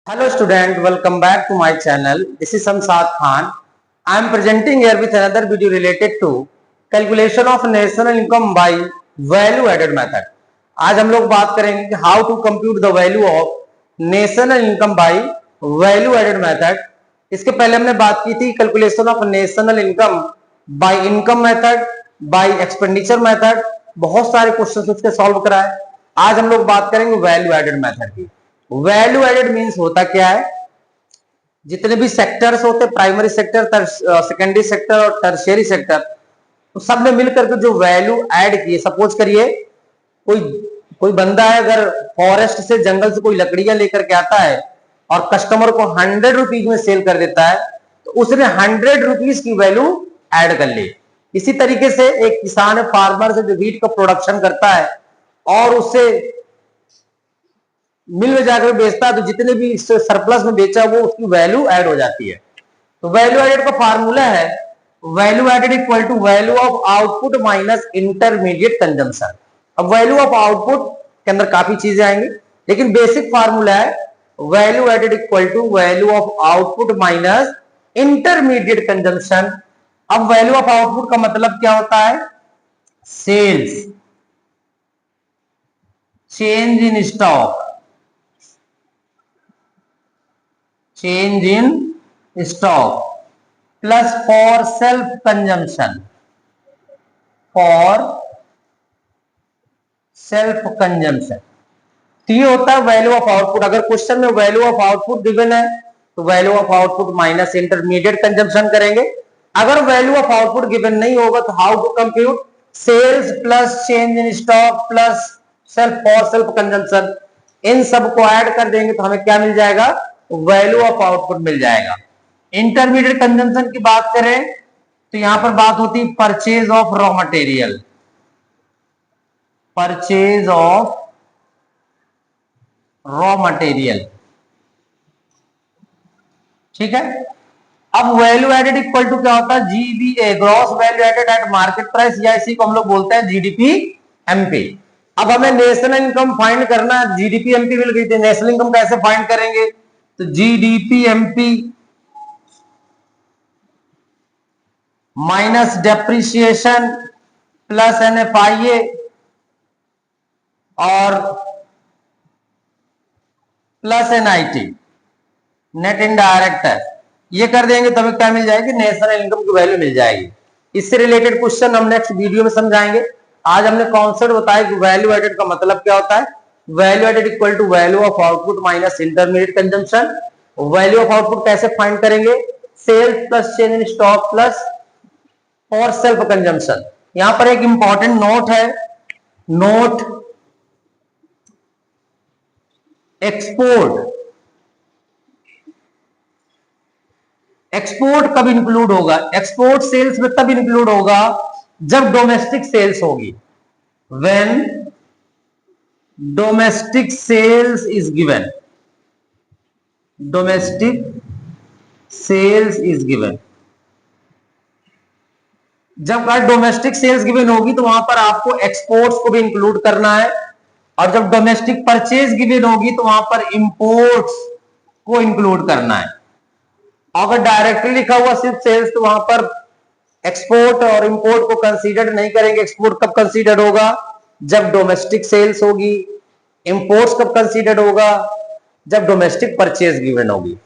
Hello student, welcome back to my channel. This is Samsad Khan. I am presenting here with another video related to calculation of national income by value added method. आज हम लोग बात करेंगे कि how to compute the value of national income by value added method. इसके पहले हमने बात की थी calculation of national income by income method, by expenditure method. बहुत सारे क्वेश्चन उसके सॉल्व कराए. आज हम लोग बात करेंगे value added method की. वैल्यू एडेड मींस होता क्या है, जितने भी सेक्टर्स होते, प्राइमरी सेक्टर, सेकेंडरी सेक्टर और टर्शियरी सेक्टर, तो सब ने मिलकर के जो वैल्यू ऐड की. सपोज करिए कोई बंदा है, अगर फॉरेस्ट से, जंगल से कोई लकड़ियां लेकर के आता है और कस्टमर को 100 रुपीज में सेल कर देता है, तो उसने 100 रुपीज की वैल्यू ऐड कर ली. इसी तरीके से एक किसान है, फार्मर से जो व्हीट का प्रोडक्शन करता है और उससे मिल में जाकर बेचता है, तो जितने भी सरप्लस में बेचा वो उसकी वैल्यू ऐड हो जाती है. तो वैल्यू एडेड का फार्मूला है value added equal to value of output minus intermediate consumption. अब वैल्यू ऑफ आउटपुट के अंदर काफी चीजें आएंगी, लेकिन बेसिक फार्मूला है value added equal to value of output minus intermediate consumption. अब वैल्यू ऑफ आउटपुट का मतलब क्या होता है? Sales, change in stock, change in stock plus for self consumption, तो ये होता है वैल्यू ऑफ आउटपुट. अगर क्वेश्चन में वैल्यू ऑफ आउटपुट गिवन है तो value of output minus intermediate consumption करेंगे. अगर वैल्यू ऑफ आउटपुट गिवन नहीं होगा तो how to compute? Sales plus change in stock plus for self consumption, इन सब को ऐड कर देंगे तो हमें क्या मिल जाएगा? वैल्यू ऑफ आउटपुट मिल जाएगा. इंटरमीडिएट कंजम्पशन की बात करें तो यहां पर बात होती है purchase of raw material, purchase of raw material. ठीक है. अब वैल्यू एडेड इक्वल टू क्या होता है? GVA, gross value added at market price, या इसी को हम लोग बोलते हैं जीडीपी एमपी. अब हमें नेशनल इनकम फाइंड करना है. जीडीपी एमपी मिल गई थी, नेशनल इनकम कैसे फाइंड करेंगे? तो GDP MP minus depreciation plus NFIA और plus NIT, net indirect tax. ये कर देंगे तो हमें क्या मिल जाएगी? नेशनल इनकम की वैल्यू मिल जाएगी. इससे रिलेटेड क्वेश्चन हम नेक्स्ट वीडियो में समझाएंगे. आज हमने कॉन्सेप्ट बताया कि वैल्यू एडेड का मतलब क्या होता है. Value added equal to value of output minus intermediate consumption. Value of output कैसे फाइंड करेंगे? Sales plus change in stock plus for self consumption. यहां पर एक इंपॉर्टेंट नोट है, नोट एक्सपोर्ट. एक्सपोर्ट कब इंक्लूड होगा? एक्सपोर्ट सेल्स में तब इंक्लूड होगा जब डोमेस्टिक सेल्स होगी. When domestic sales is given, domestic sales is given. जब डोमेस्टिक सेल्स गिवन होगी तो वहां पर आपको एक्सपोर्ट्स को भी इंक्लूड करना है, और जब डोमेस्टिक परचेज गिवन होगी तो वहां पर इंपोर्ट्स को इंक्लूड करना है. अगर डायरेक्टली लिखा हुआ सिर्फ सेल्स तो वहां पर एक्सपोर्ट और इंपोर्ट को कंसीडर नहीं करेंगे. एक्सपोर्ट कब कंसीडर होगा? जब डोमेस्टिक सेल्स होगी. इंपोर्ट्स कब कंसीडर होगा? जब डोमेस्टिक परचेज गिवन होगी.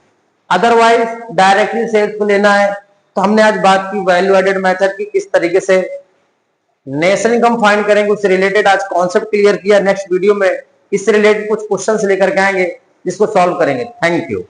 अदरवाइज डायरेक्टली सेल्स को लेना है. तो हमने आज बात की वैल्यू एडेड मेथड की, किस तरीके से नेशनल इनकम फाइंड करेंगे, उससे रिलेटेड आज कॉन्सेप्ट क्लियर किया. नेक्स्ट वीडियो में इससे रिलेटेड कुछ क्वेश्चंस लेकर के आएंगे जिसको सॉल्व करेंगे. Thank you.